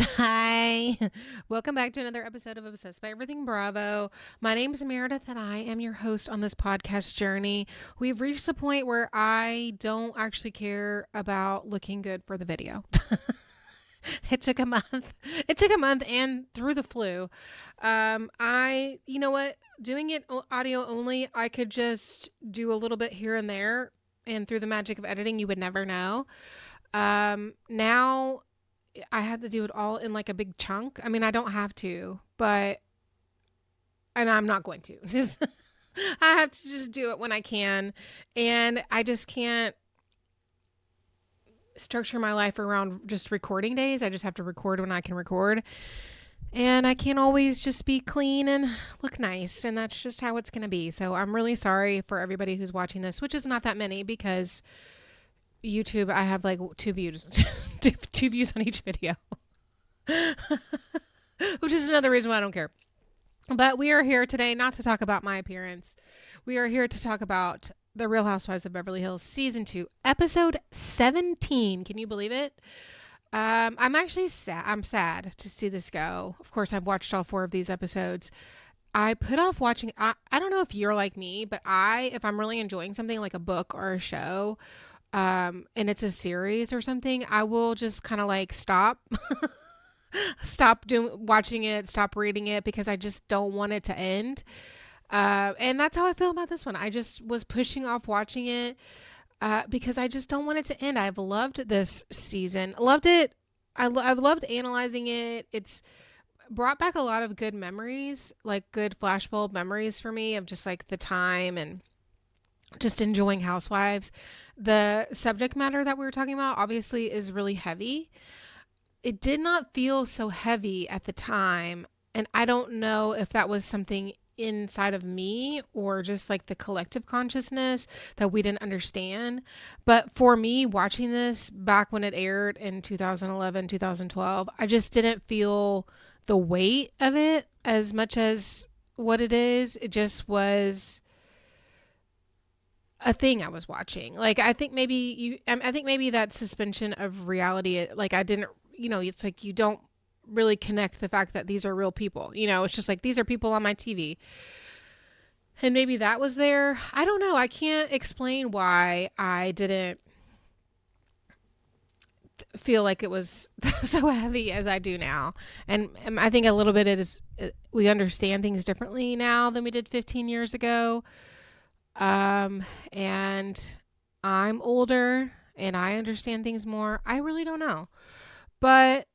Hi, welcome back to another episode of Obsessed by Everything Bravo. My name is Meredith and I am your host on this podcast journey. We've reached the point where I don't actually care about looking good for the video. It took a month. It took a month and through the flu. You know what? Doing it audio only, I could just do a little bit here and there. And through the magic of editing, you would never know. Now I have to do it all in like a big chunk. I mean, I don't have to, and I'm not going to. I have to just do it when I can. And I just can't structure my life around just recording days. I just have to record when I can record. And I can't always just be clean and look nice. And that's just how it's going to be. So I'm really sorry for everybody who's watching this, which is not that many because YouTube, I have like 2 views, 2 views on each video, which is another reason why I don't care. But we are here today not to talk about my appearance. We are here to talk about The Real Housewives of Beverly Hills Season 2, Episode 17. Can you believe it? I'm actually sad. I'm sad to see this go. Of course, I've watched all 4 of these episodes. I put off watching. I don't know if you're like me, but if I'm really enjoying something like a book or a show, and it's a series or something, I will just kind of like stop watching it, stop reading it because I just don't want it to end. And that's how I feel about this one. I just was pushing off watching it, because I just don't want it to end. I've loved this season. Loved it. I've loved analyzing it. It's brought back a lot of good memories, like good flashbulb memories for me of just like the time and just enjoying Housewives. The subject matter that we were talking about obviously is really heavy. It did not feel so heavy at the time. And I don't know if that was something inside of me or just like the collective consciousness that we didn't understand. But for me, watching this back when it aired in 2011, 2012, I just didn't feel the weight of it as much as what it is. It just was a thing I was watching. Like I think maybe that suspension of reality, like I didn't, it's like you don't really connect the fact that these are real people. It's just like these are people on my TV. And maybe that was there. I don't know. I can't explain why I didn't feel like it was so heavy as I do now. And I think a little bit we understand things differently now than we did 15 years ago. And I'm older and I understand things more. I really don't know. But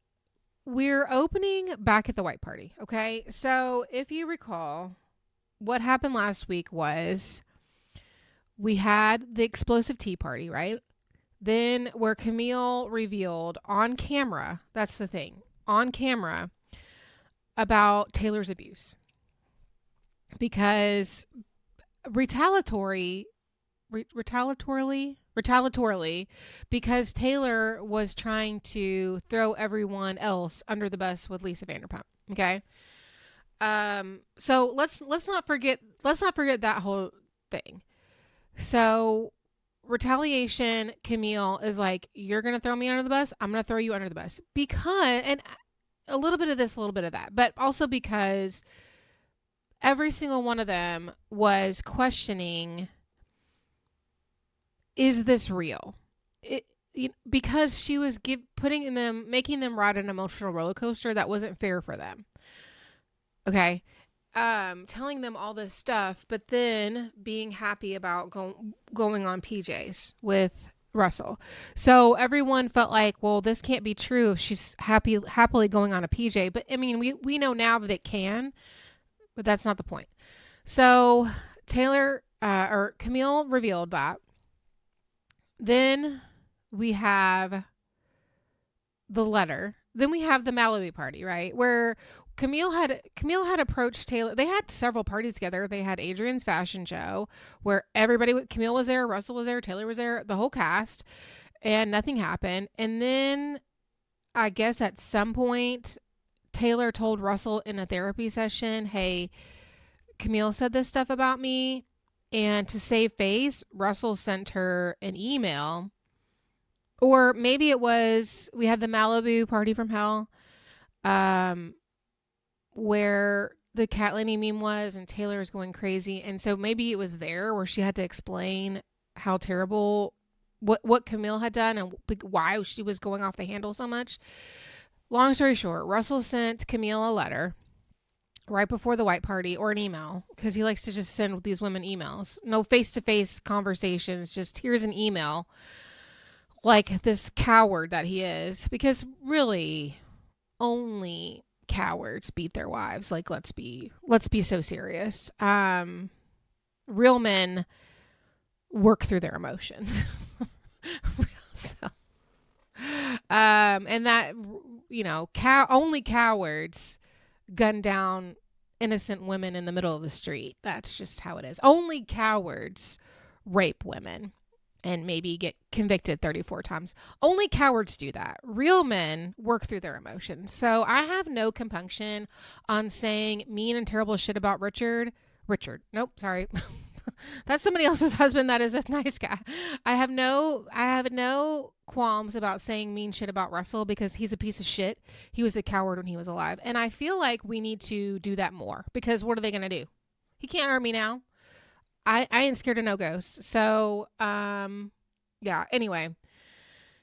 we're opening back at the white party. Okay. So if you recall, what happened last week was we had the explosive tea party, right? Then where Camille revealed on camera, that's the thing, on camera about Taylor's abuse. Because retaliatorily, because Taylor was trying to throw everyone else under the bus with Lisa Vanderpump. Okay. So let's not forget that whole thing. So retaliation, Camille is like, you're going to throw me under the bus. I'm going to throw you under the bus and a little bit of this, a little bit of that, but also because every single one of them was questioning, is this real? Because she was making them ride an emotional roller coaster that wasn't fair for them. Okay. Telling them all this stuff, but then being happy about going on PJs with Russell. So everyone felt like, well, this can't be true if she's happily going on a PJ. But I mean, we know now that it can, but that's not the point. So Camille revealed that. Then we have the letter. Then we have the Malibu party, right? Where Camille had approached Taylor. They had several parties together. They had Adrian's fashion show where Camille was there, Russell was there, Taylor was there, the whole cast, and nothing happened. And then I guess at some point Taylor told Russell in a therapy session, "Hey, Camille said this stuff about me." And to save face, Russell sent her an email. Or maybe it was, we had the Malibu party from hell. um, where the cat lady meme was, and Taylor was going crazy. And so maybe it was there where she had to explain how terrible what Camille had done and why she was going off the handle so much. Long story short, Russell sent Camille a letter right before the white party, or an email, because he likes to just send these women emails. No face-to-face conversations, just here's an email, like this coward that he is. Because really, only cowards beat their wives. Like, let's be so serious. Real men work through their emotions. So, and that, only cowards gun down innocent women in the middle of the street. That's just how it is. Only cowards rape women and maybe get convicted 34 times. Only cowards do that. Real men work through their emotions. So I have no compunction on saying mean and terrible shit about Richard. Nope, sorry. That's somebody else's husband. That is a nice guy. I have no qualms about saying mean shit about Russell, because he's a piece of shit. He was a coward when he was alive. And I feel like we need to do that more, because what are they going to do? He can't hurt me now. I ain't scared of no ghosts. So, yeah, anyway,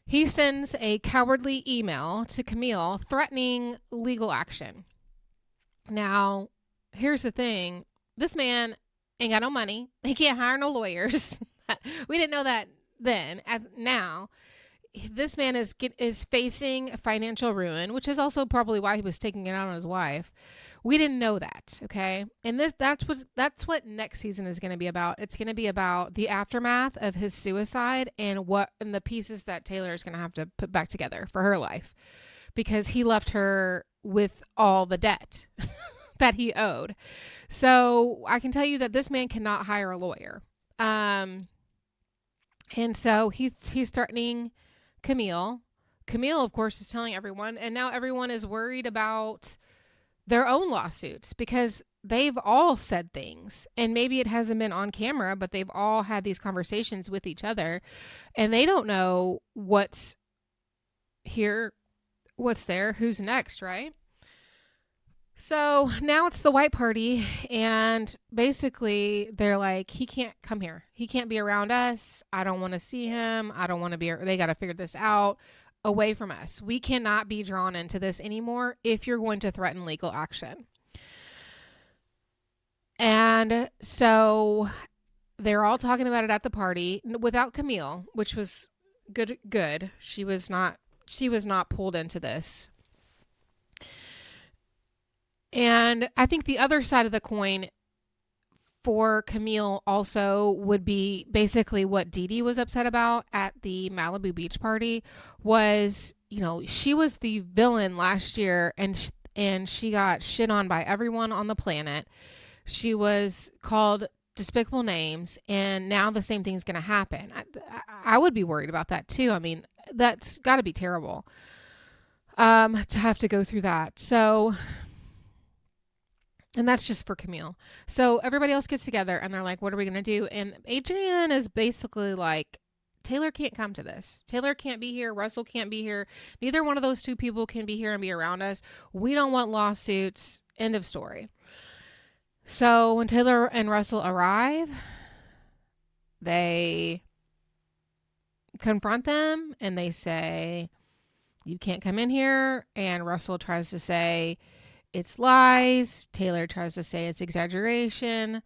he sends a cowardly email to Camille threatening legal action. Now, here's the thing. This man ain't got no money. He can't hire no lawyers. We didn't know that then. Now, this man is facing financial ruin, which is also probably why he was taking it out on his wife. We didn't know that, okay? And that's what next season is going to be about. It's going to be about the aftermath of his suicide and the pieces that Taylor is going to have to put back together for her life, because he left her with all the debt that he owed. So I can tell you that this man cannot hire a lawyer. And so he's threatening Camille. Camille, of course, is telling everyone, and now everyone is worried about their own lawsuits, because they've all said things, and maybe it hasn't been on camera, but they've all had these conversations with each other, and they don't know what's here, what's there, who's next, right? So now it's the white party, and basically they're like, he can't come here. He can't be around us. I don't want to see him. I don't want to be, they got to figure this out away from us. We cannot be drawn into this anymore if you're going to threaten legal action. And so they're all talking about it at the party without Camille, which was good. She was not pulled into this. And I think the other side of the coin for Camille also would be basically what Dee Dee was upset about at the Malibu beach party was, she was the villain last year, and she got shit on by everyone on the planet. She was called despicable names, and now the same thing's going to happen. I would be worried about that too. I mean, that's got to be terrible to have to go through that. So... And that's just for Camille. So everybody else gets together and they're like, what are we going to do? And Adrienne is basically like, Taylor can't come to this. Taylor can't be here. Russell can't be here. Neither one of those two people can be here and be around us. We don't want lawsuits. End of story. So when Taylor and Russell arrive, they confront them and they say, you can't come in here. And Russell tries to say, it's lies. Taylor tries to say it's exaggeration.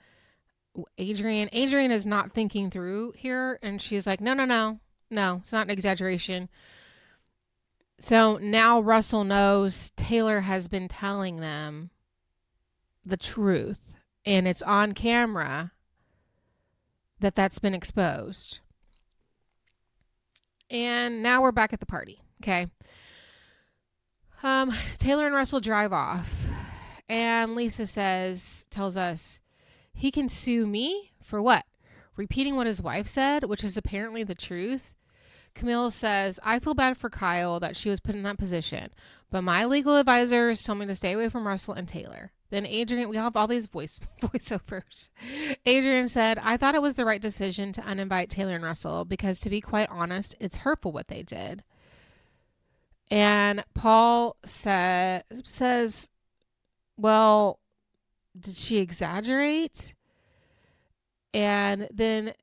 Adrienne is not thinking through here, and she's like, no, it's not an exaggeration. So now Russell knows Taylor has been telling them the truth, and it's on camera that's been exposed. And now we're back at the party. Okay. Taylor and Russell drive off, and Lisa tells us he can sue me for what? Repeating what his wife said, which is apparently the truth. Camille says, I feel bad for Kyle that she was put in that position, but my legal advisors told me to stay away from Russell and Taylor. Then Adrienne, we have all these voiceovers. Adrienne said, I thought it was the right decision to uninvite Taylor and Russell because, to be quite honest, it's hurtful what they did. And Paul says, well, did she exaggerate? And then,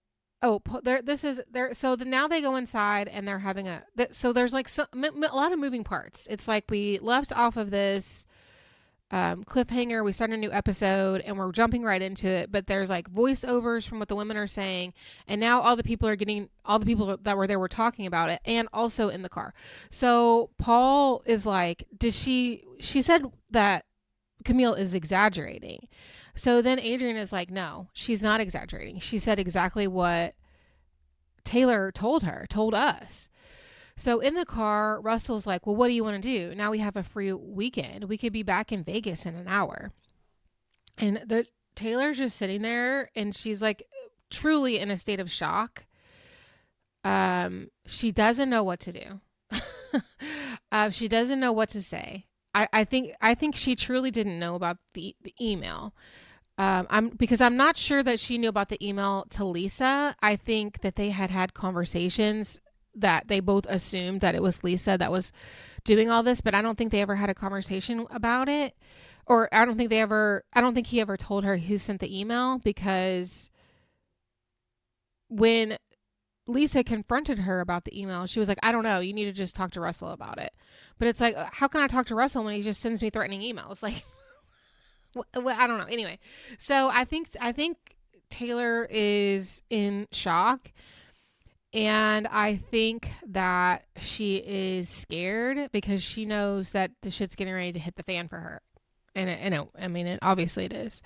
now they go inside and they're having so there's like a lot of moving parts. It's like we left off of this cliffhanger. We start a new episode and we're jumping right into it, but there's like voiceovers from what the women are saying, and now all the people that were there were talking about it, and also in the car. So Paul is like, she said that Camille is exaggerating. So then Adrian is like, no, she's not exaggerating. She said exactly what Taylor told us. So in the car, Russell's like, well, what do you want to do? Now we have a free weekend. We could be back in Vegas in an hour. And Taylor's just sitting there, and she's like truly in a state of shock. She doesn't know what to do. She doesn't know what to say. I think she truly didn't know about the email. Because I'm not sure that she knew about the email to Lisa. I think that they had conversations that they both assumed that it was Lisa that was doing all this, but I don't think they ever had a conversation about it. Or I don't think he ever told her who sent the email, because when Lisa confronted her about the email, she was like, I don't know, you need to just talk to Russell about it. But it's like, how can I talk to Russell when he just sends me threatening emails? Like, I don't know. Anyway, so I think Taylor is in shock. And I think that she is scared because she knows that the shit's getting ready to hit the fan for her. And obviously it is.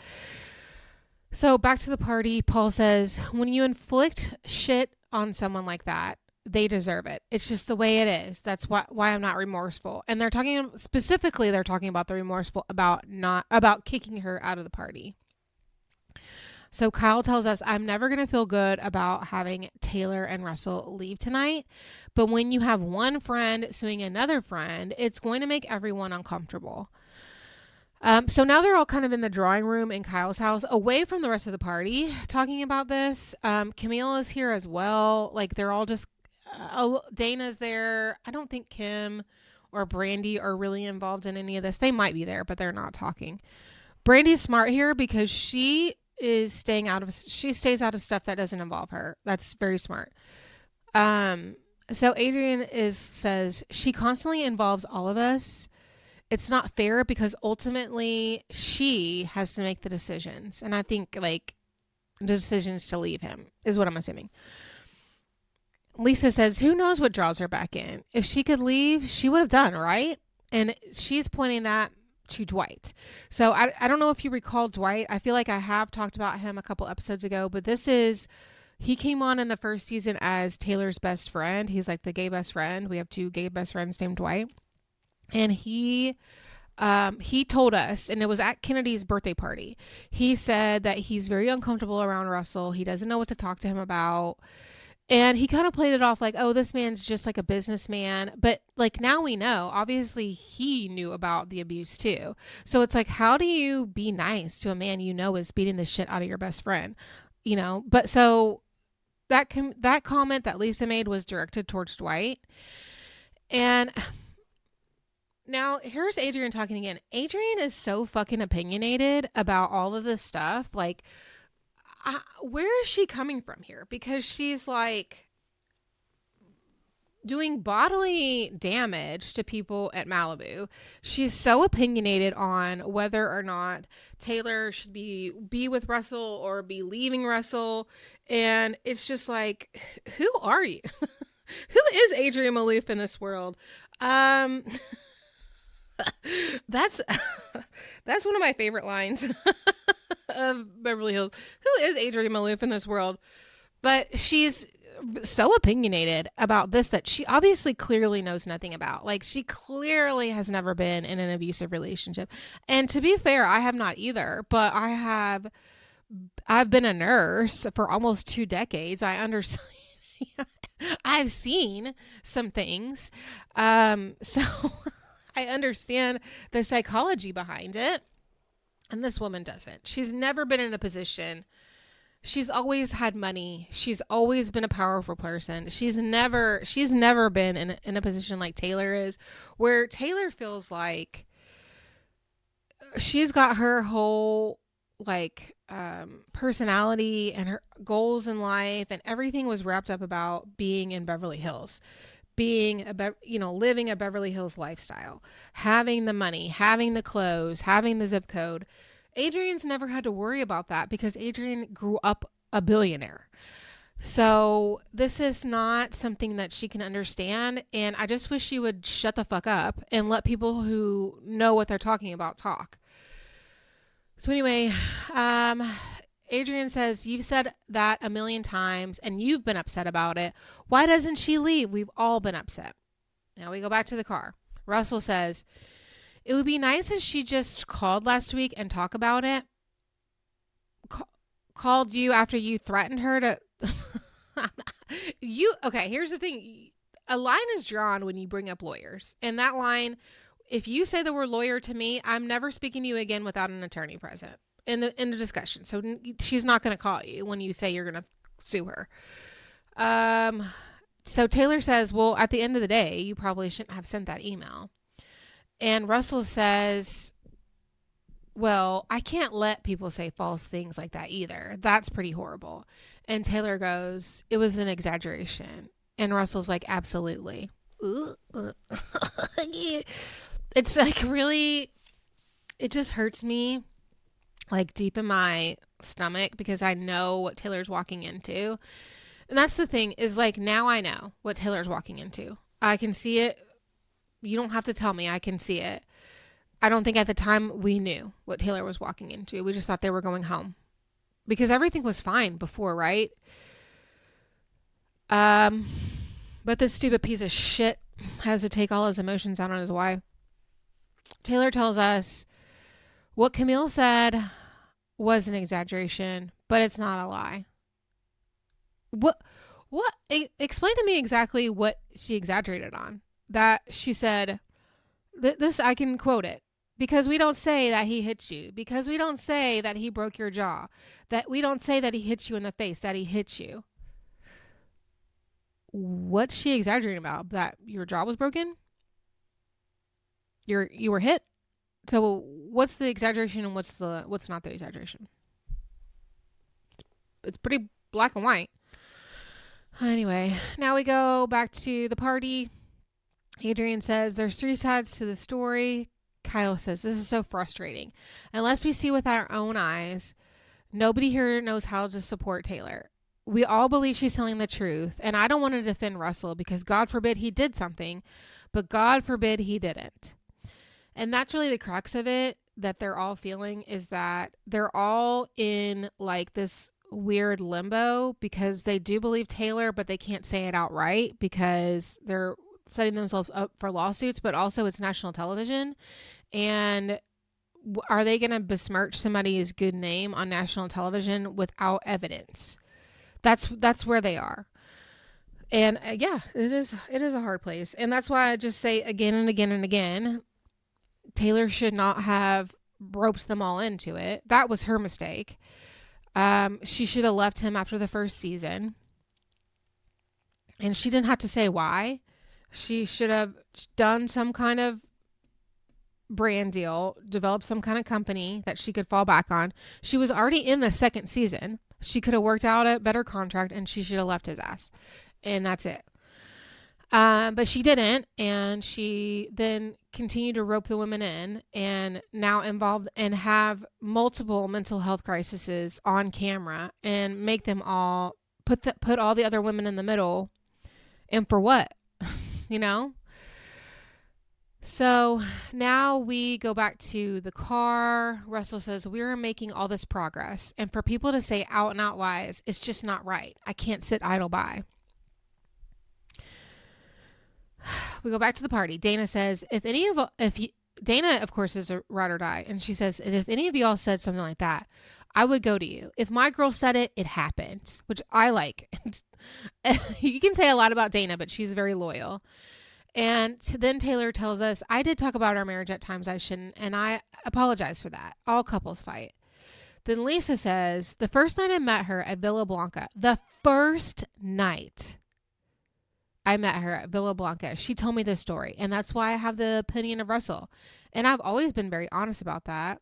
So back to the party, Paul says, when you inflict shit on someone like that, they deserve it. It's just the way it is. That's why I'm not remorseful. And they're talking about the remorseful about kicking her out of the party. So Kyle tells us, I'm never going to feel good about having Taylor and Russell leave tonight. But when you have one friend suing another friend, it's going to make everyone uncomfortable. So now they're all kind of in the drawing room in Kyle's house, away from the rest of the party, talking about this. Camille is here as well. Like, they're all just, Dana's there. I don't think Kim or Brandi are really involved in any of this. They might be there, but they're not talking. Brandi's smart here because she stays out of stuff that doesn't involve her. That's very smart. So Adrian says she constantly involves all of us. It's not fair because ultimately she has to make the decisions. And I think like the decisions to leave him is what I'm assuming. Lisa says, who knows what draws her back in? If she could leave, she would have done, right? And she's pointing that to Dwight. So I don't know if you recall Dwight. I feel like I have talked about him a couple episodes ago, but he came on in the first season as Taylor's best friend. He's like the gay best friend. We have 2 gay best friends named Dwight. And he told us, and it was at Kennedy's birthday party, he said that he's very uncomfortable around Russell. He doesn't know what to talk to him about. And he kind of played it off like, oh, this man's just like a businessman. But like now we know, obviously he knew about the abuse too. So it's like, how do you be nice to a man you know is beating the shit out of your best friend? You know, but so that comment that Lisa made was directed towards Dwight. And now here's Adrian talking again. Adrian is so fucking opinionated about all of this stuff. Like, where is she coming from here? Because she's like doing bodily damage to people at Malibu. She's so opinionated on whether or not Taylor should be with Russell or be leaving Russell. And it's just like, who are you? Who is Adrian Malouf in this world? That's one of my favorite lines of Beverly Hills. Who is Adrian Malouf in this world? But she's so opinionated about this that she obviously clearly knows nothing about. Like, she clearly has never been in an abusive relationship. And to be fair, I have not either, but I've been a nurse for almost 2 decades. I understand. I've seen some things. So I understand the psychology behind it. And this woman doesn't. She's never been in a position. She's always had money. She's always been a powerful person. She's never been in a position like Taylor is, where Taylor feels like she's got her whole like personality and her goals in life, and everything was wrapped up about being in Beverly Hills, being living a Beverly Hills lifestyle, having the money, having the clothes, having the zip code. Adrian's never had to worry about that because Adrian grew up a billionaire. So this is not something that she can understand. And I just wish she would shut the fuck up and let people who know what they're talking about talk. So anyway, Adrian says, you've said that a million times and you've been upset about it. Why doesn't she leave? We've all been upset. Now we go back to the car. Russell says, it would be nice if she just called last week and talk about it. Called you after you threatened her to... Okay, here's the thing. A line is drawn when you bring up lawyers. And that line, if you say the word lawyer to me, I'm never speaking to you again without an attorney present in a discussion. So she's not going to call you when you say you're going to sue her. So Taylor says, well, at the end of the day, you probably shouldn't have sent that email. And Russell says, well, I can't let people say false things like that either. That's pretty horrible. And Taylor goes, it was an exaggeration. And Russell's like, absolutely. It's like really, it just hurts me like deep in my stomach because I know what Taylor's walking into. And that's the thing is like, now I know what Taylor's walking into. I can see it. You don't have to tell me. I can see it. I don't think at the time we knew what Taylor was walking into. We just thought they were going home because everything was fine before, right? But this stupid piece of shit has to take all his emotions out on his wife. Taylor tells us what Camille said was an exaggeration, but it's not a lie. What? Explain to me exactly what she exaggerated on. That she said, this, I can quote it. Because we don't say that he hit you. Because we don't say that he broke your jaw. That we don't say that he hit you in the face. That he hit you. What's she exaggerating about? That your jaw was broken? You were hit? So what's the exaggeration and what's not the exaggeration? It's pretty black and white. Anyway, now we go back to the party. Adrian says there's 3 sides to the story. Kyle says this is so frustrating. Unless we see with our own eyes, nobody here knows how to support Taylor. We all believe she's telling the truth, and I don't want to defend Russell because God forbid he did something, but God forbid he didn't. And that's really the crux of it that they're all feeling, is that they're all in like this weird limbo because they do believe Taylor, but they can't say it outright because they're setting themselves up for lawsuits, but also it's national television. And are they going to besmirch somebody's good name on national television without evidence? That's where they are. And yeah, it is a hard place. And that's why I just say again and again and again, Taylor should not have roped them all into it. That was her mistake. She should have left him after the first season. And she didn't have to say why. She should have done some kind of brand deal, developed some kind of company that she could fall back on. She was already in the second season. She could have worked out a better contract and she should have left his ass. And that's it. But she didn't. And she then continued to rope the women in and now involved and have multiple mental health crises on camera and make them all put all the other women in the middle. And for what? You know? So now we go back to the car. Russell says, we're making all this progress. And for people to say out and out lies, it's just not right. I can't sit idle by. We go back to the party. Dana says, Dana, of course, is a ride or die. And she says, if any of y'all said something like that, I would go to you. If my girl said it, it happened, which I like. You can say a lot about Dana, but she's very loyal. And then Taylor tells us, I did talk about our marriage at times I shouldn't, and I apologize for that. All couples fight. Then Lisa says, the first night I met her at Villa Blanca, the first night I met her at Villa Blanca, she told me this story. And that's why I have the opinion of Russell. And I've always been very honest about that.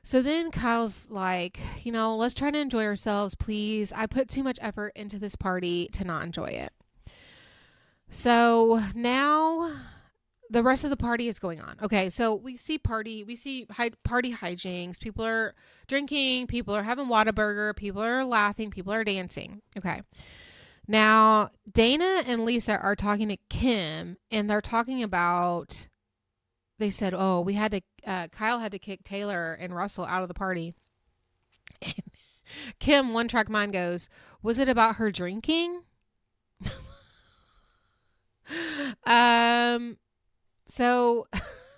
So then Kyle's like, let's try to enjoy ourselves, please. I put too much effort into this party to not enjoy it. So now the rest of the party is going on. Okay, so we see party hijinks. People are drinking. People are having Whataburger. People are laughing. People are dancing. Okay. Now, Dana and Lisa are talking to Kim, and they're talking about, they said, oh, Kyle had to kick Taylor and Russell out of the party. And Kim, one track mind, goes, was it about her drinking? So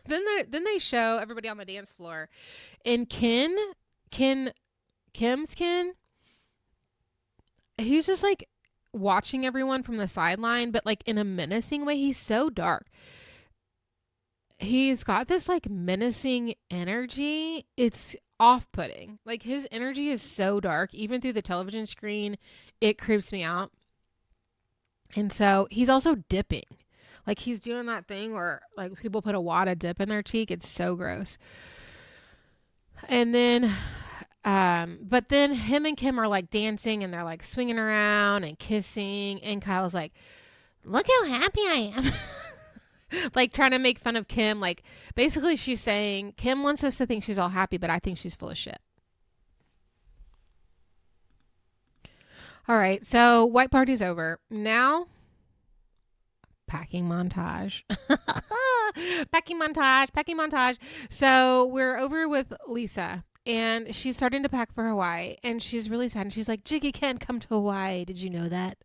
then they show everybody on the dance floor, and Kim's Ken, he's just like watching everyone from the sideline, but like in a menacing way. He's so dark. He's got this like menacing energy. It's off-putting. Like his energy is so dark, even through the television screen, it creeps me out. And so he's also dipping. Like he's doing that thing where like people put a wad of dip in their cheek. It's so gross. And then, but then him and Kim are like dancing and they're like swinging around and kissing. And Kyle's like, look how happy I am. Like trying to make fun of Kim. Like basically she's saying Kim wants us to think she's all happy, but I think she's full of shit. All right. So white party's over. Now packing montage. Packing montage. So we're over with Lisa and she's starting to pack for Hawaii and she's really sad. And she's like, Jiggy can't come to Hawaii. Did you know that?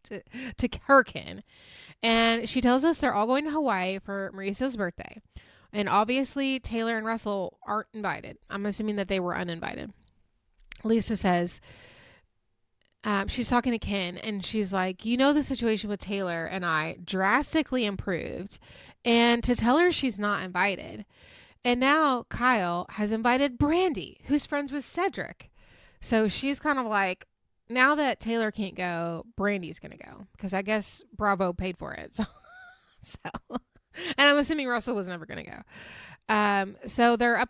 to her Ken. And she tells us they're all going to Hawaii for Mauricio's birthday. And obviously Taylor and Russell aren't invited. I'm assuming that they were uninvited. Lisa says, she's talking to Ken and she's like, the situation with Taylor and I drastically improved, and to tell her she's not invited. And now Kyle has invited Brandi, who's friends with Cedric. So she's kind of like, now that Taylor can't go, Brandi's going to go because I guess Bravo paid for it. So, and I'm assuming Russell was never going to go. So they're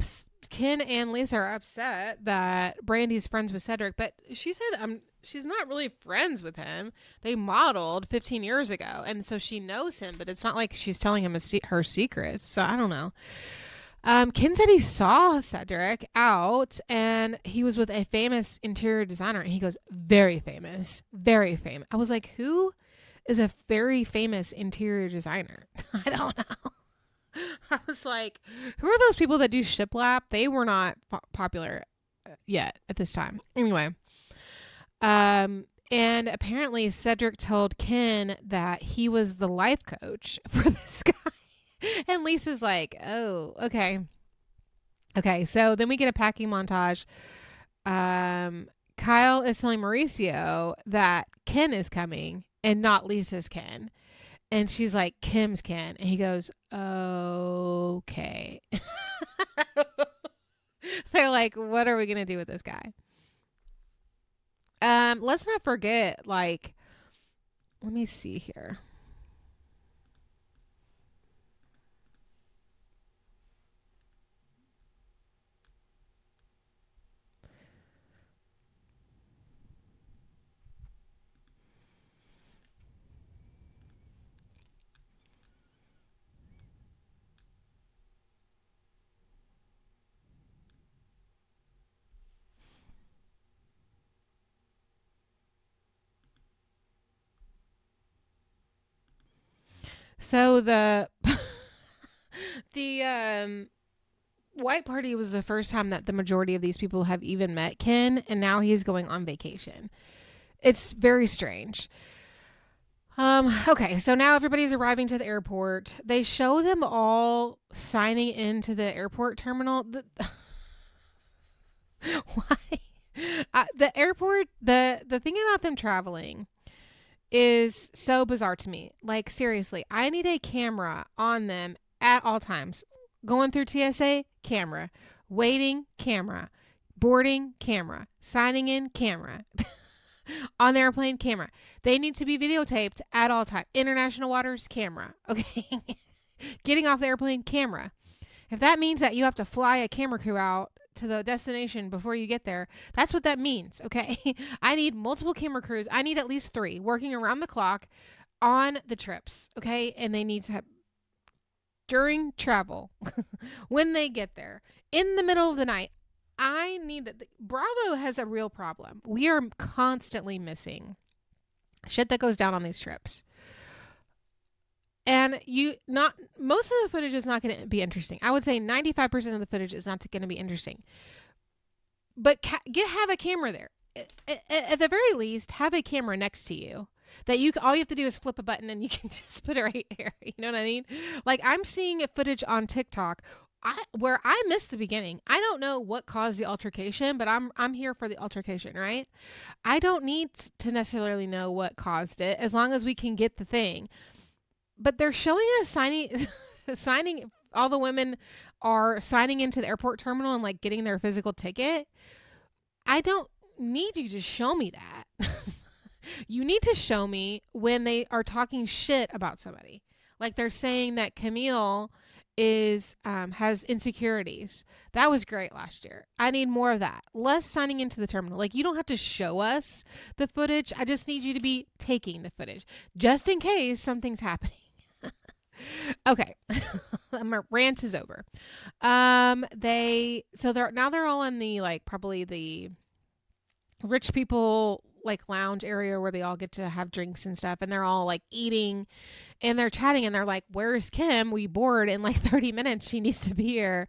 Ken and Lisa are upset that Brandi's friends with Cedric, but she said, she's not really friends with him. They modeled 15 years ago. And so she knows him, but it's not like she's telling him her secrets. So I don't know. Ken said he saw Cedric out and he was with a famous interior designer. And he goes, very famous, very famous. I was like, who is a very famous interior designer? I don't know. I was like, who are those people that do shiplap? They were not popular yet at this time. Anyway. And apparently Cedric told Ken that he was the life coach for this guy. And Lisa's like, oh, okay. Okay. So then we get a packing montage. Kyle is telling Mauricio that Ken is coming and not Lisa's Ken. And she's like, Kim's Ken. And he goes, okay. They're like, what are we going to do with this guy? Let's not forget, like, let me see here. So the white party was the first time that the majority of these people have even met Ken, and now he's going on vacation. It's very strange. Okay, so now everybody's arriving to the airport. They show them all signing into the airport terminal. Why? The airport, the thing about them traveling is so bizarre to me. Like, seriously, I need a camera on them at all times. Going through TSA, camera. Waiting, camera. Boarding, camera. Signing in, camera. On the airplane, camera. They need to be videotaped at all time. International waters, camera. Okay. Getting off the airplane, camera. If that means that you have to fly a camera crew out to the destination before you get there, that's what that means. Okay. I need multiple camera crews. I need at least 3 working around the clock on the trips. Okay. And they need to have during travel, when they get there, in the middle of the night. I need that. Bravo has a real problem. We are constantly missing shit that goes down on these trips. And most of the footage is not going to be interesting. I would say 95% of the footage is not going to be interesting. But have a camera there. At the very least, have a camera next to you that all you have to do is flip a button and you can just put it right here. You know what I mean? Like, I'm seeing footage on TikTok where I missed the beginning. I don't know what caused the altercation, but I'm here for the altercation, right? I don't need to necessarily know what caused it as long as we can get the thing. But they're showing us signing. All the women are signing into the airport terminal and like getting their physical ticket. I don't need you to show me that. You need to show me when they are talking shit about somebody. Like they're saying that Camille has insecurities. That was great last year. I need more of that. Less signing into the terminal. Like, you don't have to show us the footage. I just need you to be taking the footage just in case something's happening. Okay. My rant is over. They're all in the, like, probably the rich people like lounge area where they all get to have drinks and stuff, and they're all like eating and they're chatting and they're like, where's Kim? We board in like 30 minutes. She needs to be here.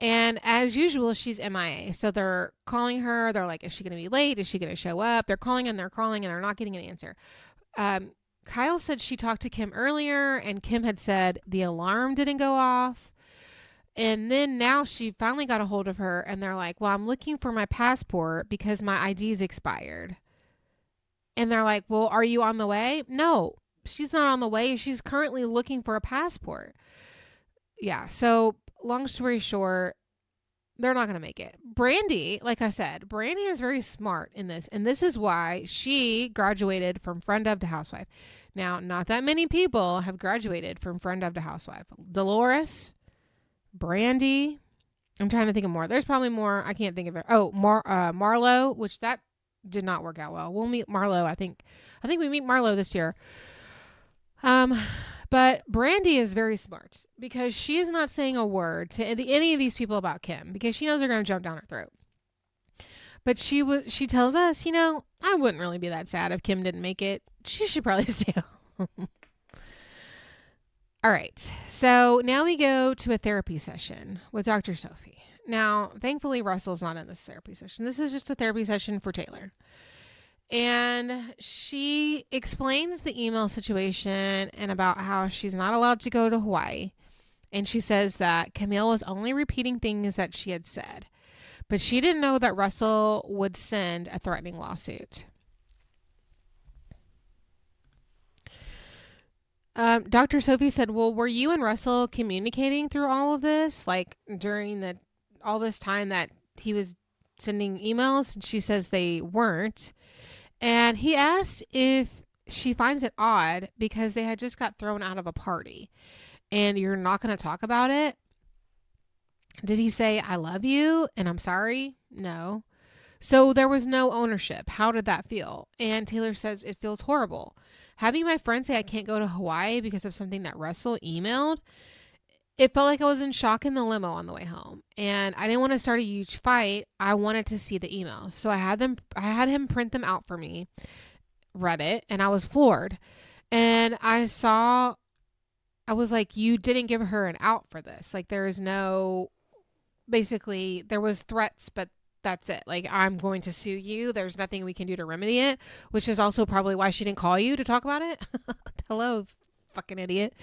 And as usual, she's MIA. So they're calling her. They're like, is she going to be late? Is she going to show up? They're calling and they're not getting an answer. Kyle said she talked to Kim earlier and Kim had said the alarm didn't go off. And then now she finally got a hold of her and they're like, well, I'm looking for my passport because my ID's expired. And they're like, well, are you on the way? No, she's not on the way. She's currently looking for a passport. Yeah. So long story short, they're not going to make it. Brandi, like I said, Brandi is very smart in this. And this is why she graduated from friend of to housewife. Now, not that many people have graduated from friend of to housewife. Dolores, Brandi. I'm trying to think of more. There's probably more. I can't think of it. Oh, Marlo, which that did not work out well. We'll meet Marlo. I think we meet Marlo this year. But Brandi is very smart because she is not saying a word to any of these people about Kim because she knows they're going to jump down her throat. But she tells us, I wouldn't really be that sad if Kim didn't make it. She should probably stay home. All right. So now we go to a therapy session with Dr. Sophie. Now, thankfully, Russell's not in this therapy session. This is just a therapy session for Taylor. And she explains the email situation and about how she's not allowed to go to Hawaii. And she says that Camille was only repeating things that she had said. But she didn't know that Russell would send a threatening lawsuit. Dr. Sophie said, well, were you and Russell communicating through all of this? Like during all this time that he was sending emails? And she says they weren't. And he asked if she finds it odd because they had just got thrown out of a party and you're not going to talk about it. Did he say, I love you and I'm sorry? No. So there was no ownership. How did that feel? And Taylor says it feels horrible. Having my friend say I can't go to Hawaii because of something that Russell emailed, it felt like I was in shock in the limo on the way home. And I didn't want to start a huge fight. I wanted to see the email. So I had him print them out for me, read it, and I was floored. And I was like, you didn't give her an out for this. Like there was threats, but that's it. Like, I'm going to sue you. There's nothing we can do to remedy it, which is also probably why she didn't call you to talk about it. Hello, fucking idiot.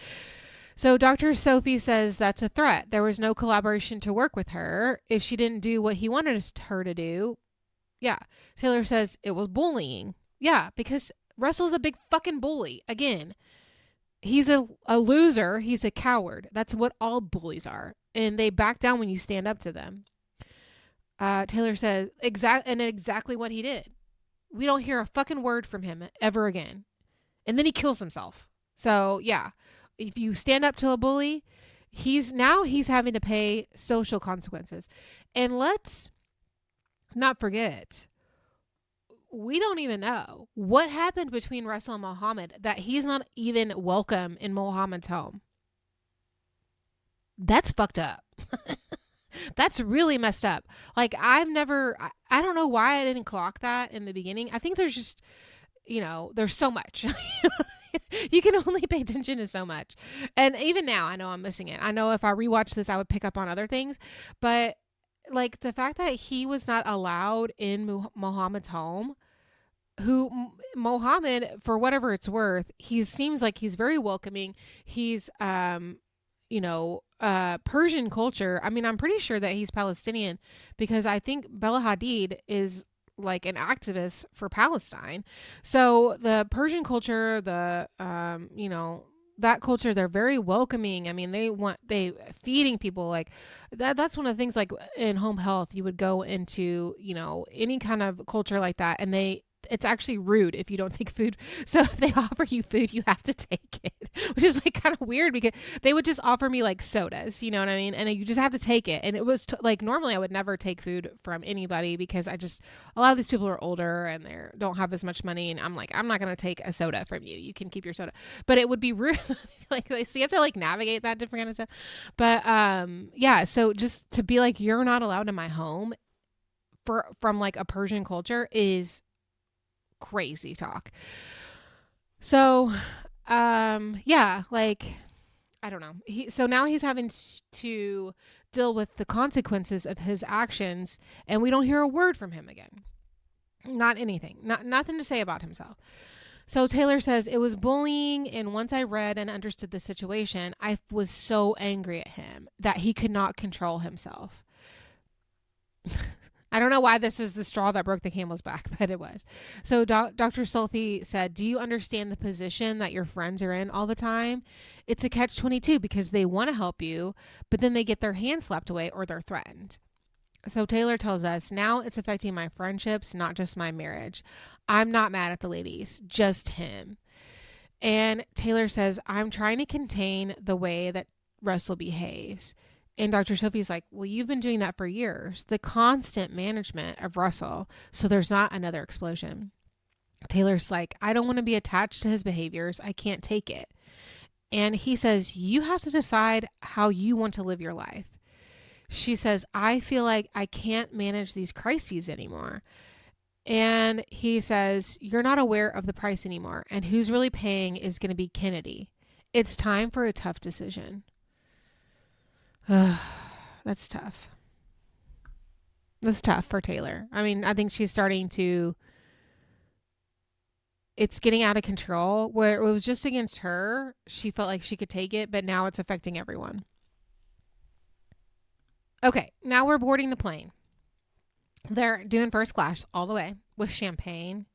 So Dr. Sophie says that's a threat. There was no collaboration to work with her if she didn't do what he wanted her to do. Yeah. Taylor says it was bullying. Yeah, because Russell's a big fucking bully. Again, he's a loser. He's a coward. That's what all bullies are. And they back down when you stand up to them. Taylor says, exactly what he did. We don't hear a fucking word from him ever again. And then he kills himself. So, yeah, if you stand up to a bully, he's having to pay social consequences. And let's not forget, we don't even know what happened between Russell and Muhammad that he's not even welcome in Muhammad's home. That's fucked up. That's really messed up. Like, I don't know why I didn't clock that in the beginning. I think there's just, there's so much. You can only pay attention to so much. And even now, I know I'm missing it. I know if I rewatch this, I would pick up on other things. But, like, the fact that he was not allowed in Muhammad's home, Muhammad, for whatever it's worth, he seems like he's very welcoming. He's, Persian culture. I mean, I'm pretty sure that he's Palestinian because I think Bella Hadid is like an activist for Palestine. So the Persian culture, that culture, they're very welcoming. I mean, they feeding people like that. That's one of the things, like in home health, you would go into, any kind of culture like that, and it's actually rude if you don't take food. So if they offer you food, you have to take it, which is like kind of weird because they would just offer me like sodas, you know what I mean? And you just have to take it. And it was like, normally I would never take food from anybody because a lot of these people are older and they don't have as much money. And I'm like, I'm not going to take a soda from you. You can keep your soda, but it would be rude. Like, so you have to like navigate that different kind of stuff. But, yeah. So just to be like, you're not allowed in my home from like a Persian culture is crazy talk. So, yeah, like, I don't know. So now he's having to deal with the consequences of his actions, and we don't hear a word from him again. Not anything. Nothing to say about himself. So Taylor says, it was bullying, and once I read and understood the situation, I was so angry at him that he could not control himself. I don't know why this was the straw that broke the camel's back, but it was. So Dr. Solfi said, do you understand the position that your friends are in all the time? It's a catch-22 because they want to help you, but then they get their hand slapped away or they're threatened. So Taylor tells us, now it's affecting my friendships, not just my marriage. I'm not mad at the ladies, just him. And Taylor says, I'm trying to contain the way that Russell behaves. And Dr. Sophie's like, well, you've been doing that for years. The constant management of Russell, so there's not another explosion. Taylor's like, I don't want to be attached to his behaviors. I can't take it. And he says, you have to decide how you want to live your life. She says, I feel like I can't manage these crises anymore. And he says, you're not aware of the price anymore. And who's really paying is going to be Kennedy. It's time for a tough decision. That's tough. That's tough for Taylor. I mean, I think she's starting to, it's getting out of control where it was just against her. She felt like she could take it, but now it's affecting everyone. Okay, now we're boarding the plane. They're doing first class all the way with champagne.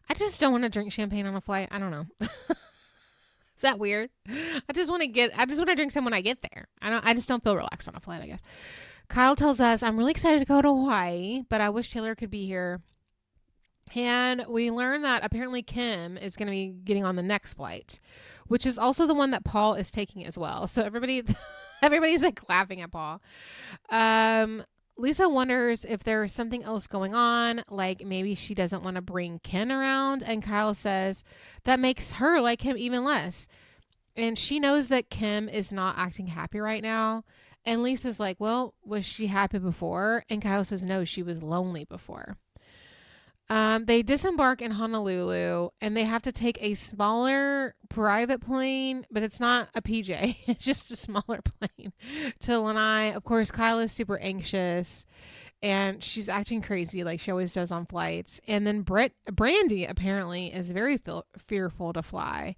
I just don't want to drink champagne on a flight. I don't know. Is that weird? I just want to drink some when I get there. I just don't feel relaxed on a flight, I guess. Kyle tells us, I'm really excited to go to Hawaii, but I wish Taylor could be here. And we learn that apparently Kim is going to be getting on the next flight, which is also the one that Paul is taking as well. So everybody's like laughing at Paul. Lisa wonders if there's something else going on, like maybe she doesn't want to bring Ken around. And Kyle says that makes her like him even less. And she knows that Kim is not acting happy right now. And Lisa's like, well, was she happy before? And Kyle says, no, she was lonely before. They disembark in Honolulu and they have to take a smaller private plane, but it's not a PJ. It's just a smaller plane to Lanai. Of course, Kyle is super anxious and she's acting crazy like she always does on flights. And then Brandi apparently is very fearful to fly.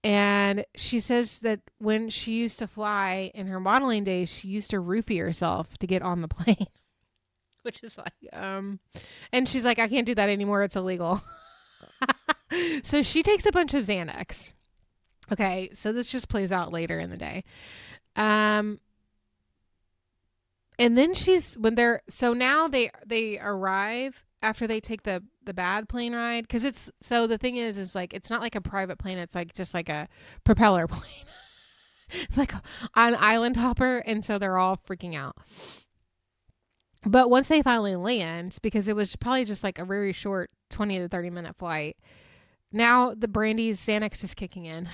And she says that when she used to fly in her modeling days, she used to roofie herself to get on the plane. Which is like, and she's like, I can't do that anymore. It's illegal. So she takes a bunch of Xanax. Okay. So this just plays out later in the day. And then so now they arrive after they take the bad plane ride, because the thing is like it's not like a private plane, it's like just like a propeller plane. Like an island hopper, and so they're all freaking out. But once they finally land, because it was probably just like a very short 20 to 30-minute flight, now the Brandy's Xanax is kicking in.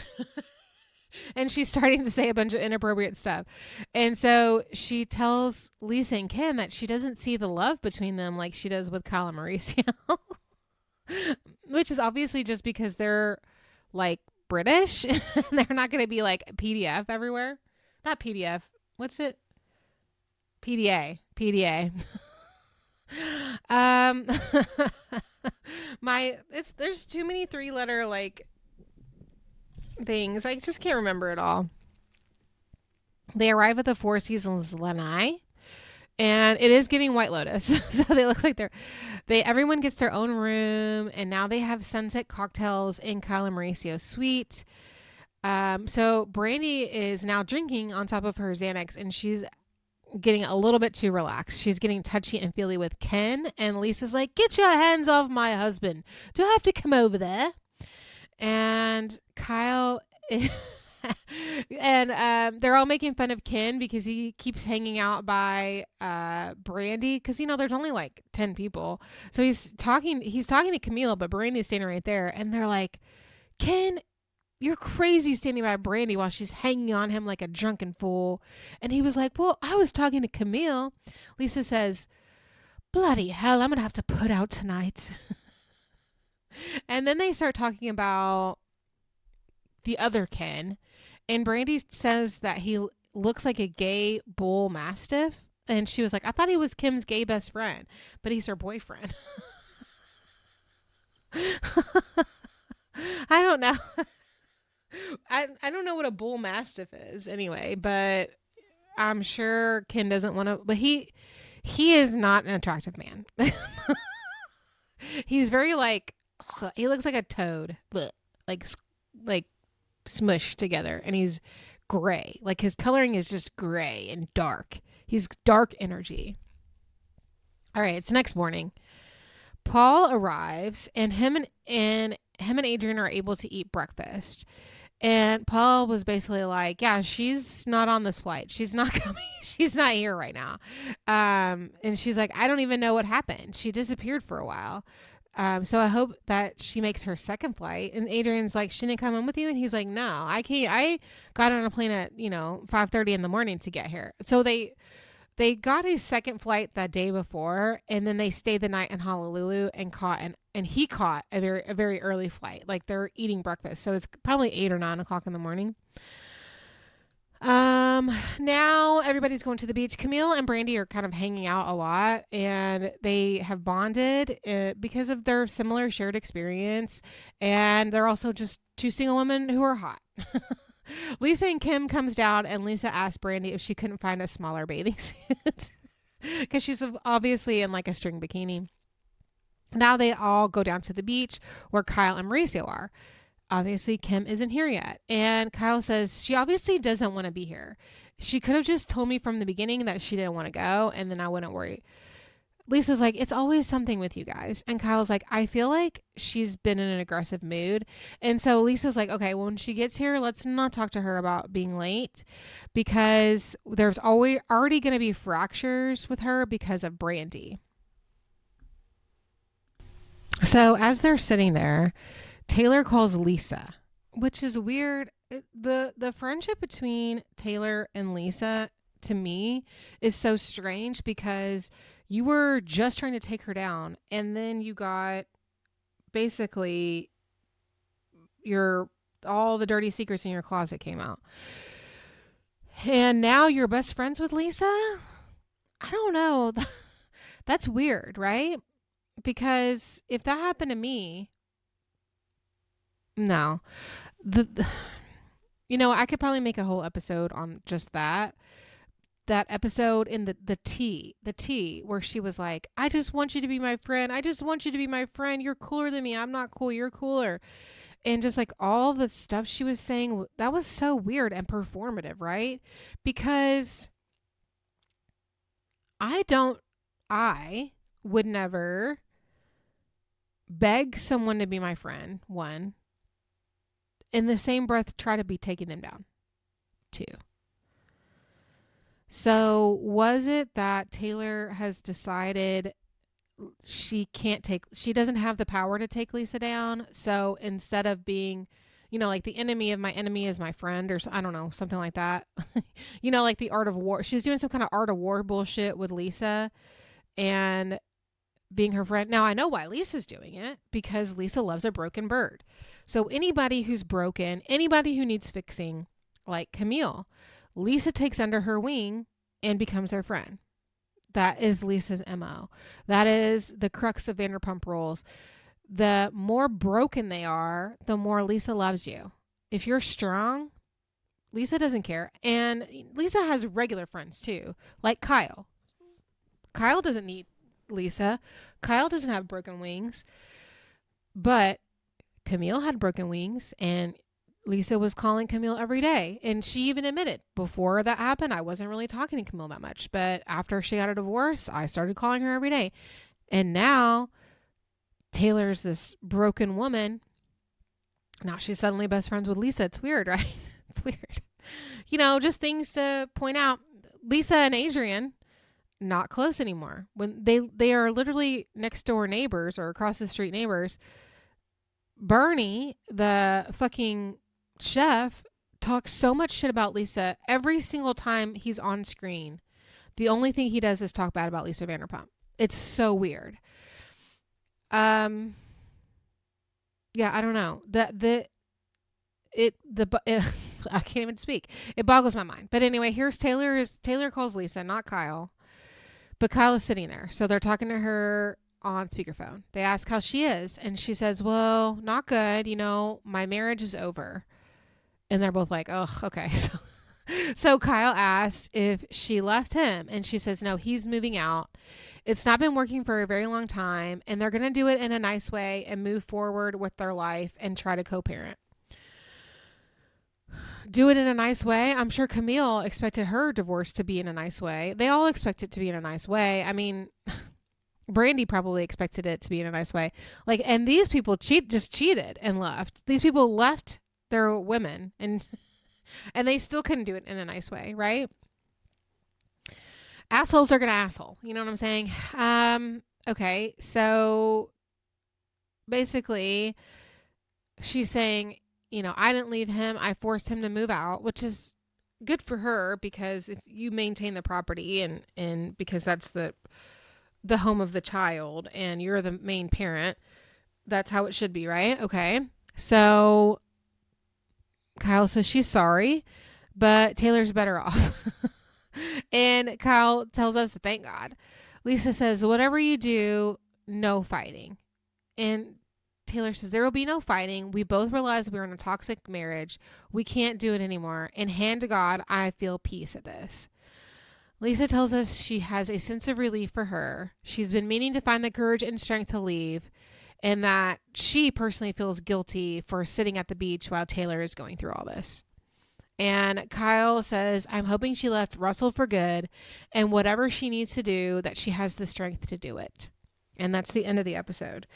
And she's starting to say a bunch of inappropriate stuff. And so she tells Lisa and Kim that she doesn't see the love between them like she does with Kyle and Mauricio. Which is obviously just because they're like British. They're not going to be like PDF everywhere. Not PDF. What's it? PDA. PDA. There's too many 3-letter like things. I just can't remember it all. They arrive at the Four Seasons Lanai, and it is giving White Lotus. So they look like everyone gets their own room, and now they have sunset cocktails in Kyle and Mauricio's suite. So Brandi is now drinking on top of her Xanax, and she's getting a little bit too relaxed. She's getting touchy and feely with Ken, and Lisa's like, "Get your hands off my husband. Do I have to come over there?" And Kyle and they're all making fun of Ken because he keeps hanging out by Brandi, because there's only like 10 people. So he's talking to Camille, but Brandy's standing right there, and they're like, "Ken, you're crazy standing by Brandi while she's hanging on him like a drunken fool." And he was like, "Well, I was talking to Camille." Lisa says, "Bloody hell, I'm gonna have to put out tonight." And then they start talking about the other Ken, and Brandi says that he looks like a gay bull mastiff, and she was like, "I thought he was Kim's gay best friend, but he's her boyfriend." I don't know. I don't know what a bull mastiff is anyway, but I'm sure Ken doesn't want to, but he is not an attractive man. He's very like, he looks like a toad, like smushed together, and he's gray. Like his coloring is just gray and dark. He's dark energy. All right, it's next morning. Paul arrives, and him and Adrian are able to eat breakfast. And Paul was basically like, "Yeah, she's not on this flight. She's not coming. She's not here right now." And she's like, "I don't even know what happened. She disappeared for a while. So I hope that she makes her second flight." And Adrian's like, "She didn't come in with you?" And he's like, "No, I can't. I got on a plane at 5:30 in the morning to get here." So they got a second flight that day before, and then they stayed the night in Honolulu and he caught a very early flight. Like they're eating breakfast, so it's probably 8 or 9 o'clock in the morning. Now everybody's going to the beach. Camille and Brandi are kind of hanging out a lot, and they have bonded because of their similar shared experience, and they're also just two single women who are hot. Lisa and Kim comes down, and Lisa asks Brandi if she couldn't find a smaller bathing suit because she's obviously in like a string bikini. Now they all go down to the beach where Kyle and Mauricio are. Obviously, Kim isn't here yet. And Kyle says she obviously doesn't want to be here. She could have just told me from the beginning that she didn't want to go, and then I wouldn't worry. Lisa's like, "It's always something with you guys." And Kyle's like, "I feel like she's been in an aggressive mood." And so Lisa's like, "Okay, well, when she gets here, let's not talk to her about being late, because there's already going to be fractures with her because of Brandi." So as they're sitting there, Taylor calls Lisa, which is weird. The friendship between Taylor and Lisa, to me, is so strange, because you were just trying to take her down, and then you got basically all the dirty secrets in your closet came out. And now you're best friends with Lisa? I don't know. That's weird, right? Because if that happened to me, no. I could probably make a whole episode on just that episode in the tea where she was like, "I just want you to be my friend. I just want you to be my friend. You're cooler than me. I'm not cool. You're cooler." And just like all the stuff she was saying, that was so weird and performative, right? Because I don't, I would never beg someone to be my friend, one, in the same breath, try to be taking them down, two. So was it that Taylor has decided she doesn't have the power to take Lisa down? So instead of being, like the enemy of my enemy is my friend, or I don't know, something like that. Like the art of war. She's doing some kind of art of war bullshit with Lisa and being her friend. Now I know why Lisa's doing it, because Lisa loves a broken bird. So anybody who's broken, anybody who needs fixing, like Camille, Lisa takes under her wing and becomes their friend. That is Lisa's MO. That is the crux of Vanderpump Rules. The more broken they are, the more Lisa loves you. If you're strong, Lisa doesn't care. And Lisa has regular friends too, like Kyle. Kyle doesn't need Lisa. Kyle doesn't have broken wings. But Camille had broken wings, and Lisa was calling Camille every day. And she even admitted, before that happened, I wasn't really talking to Camille that much. But after she got a divorce, I started calling her every day. And now Taylor's this broken woman. Now she's suddenly best friends with Lisa. It's weird, right? It's weird. Just things to point out. Lisa and Adrian, not close anymore. When they are literally next door neighbors or across the street neighbors. Bernie, the fucking chef, talks so much shit about Lisa every single time he's on screen. The only thing he does is talk bad about Lisa Vanderpump. It's so weird. Yeah, I don't know. I can't even speak. It boggles my mind. But anyway, here's Taylor. Taylor calls Lisa, not Kyle. But Kyle is sitting there. So they're talking to her on speakerphone. They ask how she is. And she says, well, not good. My marriage is over. And they're both like, oh, okay. So Kyle asked if she left him. And she says, no, he's moving out. It's not been working for a very long time. And they're going to do it in a nice way and move forward with their life and try to co-parent. Do it in a nice way. I'm sure Camille expected her divorce to be in a nice way. They all expect it to be in a nice way. I mean, Brandi probably expected it to be in a nice way. And these people just cheated and left. These people left their women and they still couldn't do it in a nice way, right? Assholes are going to asshole. You know what I'm saying? Okay. So basically she's saying, I didn't leave him. I forced him to move out, which is good for her, because if you maintain the property and because that's the home of the child and you're the main parent, that's how it should be, right? Okay. So Kyle says she's sorry, but Taylor's better off. And Kyle tells us, thank God. Lisa says, whatever you do, no fighting. And Taylor says, there will be no fighting. We both realize we're in a toxic marriage. We can't do it anymore. And hand to God, I feel peace at this. Lisa tells us she has a sense of relief for her. She's been meaning to find the courage and strength to leave, and that she personally feels guilty for sitting at the beach while Taylor is going through all this. And Kyle says, I'm hoping she left Russell for good, and whatever she needs to do, that she has the strength to do it. And that's the end of the episode.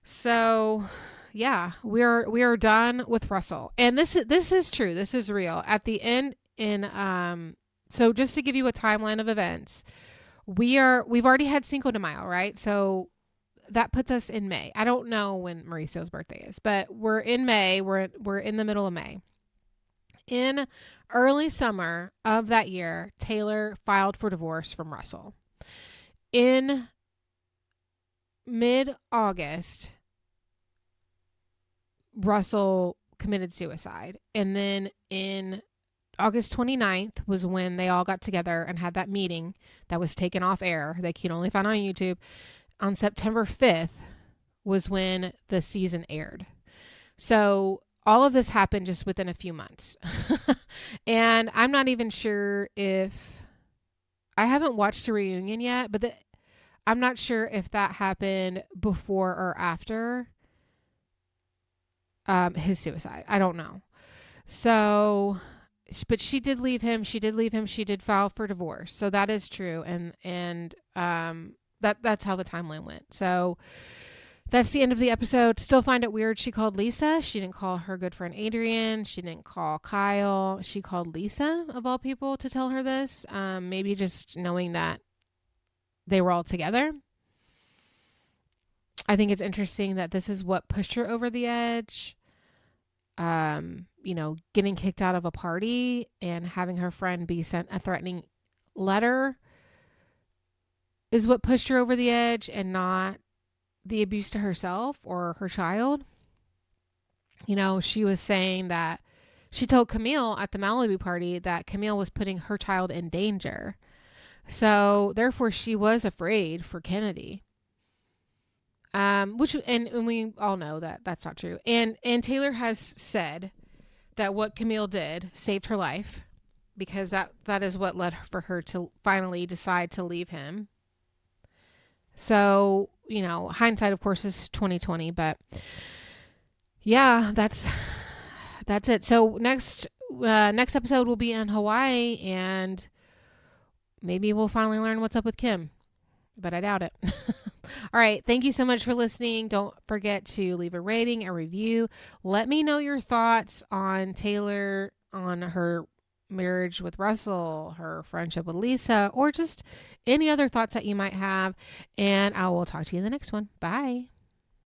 So, yeah, we are done with Russell. And this is true. This is real. At the end, so just to give you a timeline of events, we've already had Cinco de Mayo, right? So that puts us in May. I don't know when Mauricio's birthday is, but we're in May. We're in the middle of May. In early summer of that year, Taylor filed for divorce from Russell. In mid-August, Russell committed suicide. And then in August 29th was when they all got together and had that meeting that was taken off air that you can only find on YouTube. On September 5th was when the season aired. So all of this happened just within a few months. And I'm not even sure if I haven't watched a reunion yet, but I'm not sure if that happened before or after his suicide. I don't know. So but she did leave him. She did leave him. She did file for divorce. So that is true. And that's how the timeline went. So that's the end of the episode. Still find it weird she called Lisa. She didn't call her good friend Adrian. She didn't call Kyle. She called Lisa, of all people, to tell her this. Maybe just knowing that they were all together. I think it's interesting that this is what pushed her over the edge. Getting kicked out of a party and having her friend be sent a threatening letter is what pushed her over the edge, and not the abuse to herself or her child. She was saying that she told Camille at the Malibu party that Camille was putting her child in danger. So therefore she was afraid for Kennedy. Which we all know that that's not true. And Taylor has said that what Camille did saved her life, because that is what led for her to finally decide to leave him. So, hindsight of course is 2020, but yeah, that's it. So next episode will be in Hawaii, and maybe we'll finally learn what's up with Kim, but I doubt it. All right. Thank you so much for listening. Don't forget to leave a rating, a review. Let me know your thoughts on Taylor, on her marriage with Russell, her friendship with Lisa, or just any other thoughts that you might have. And I will talk to you in the next one. Bye.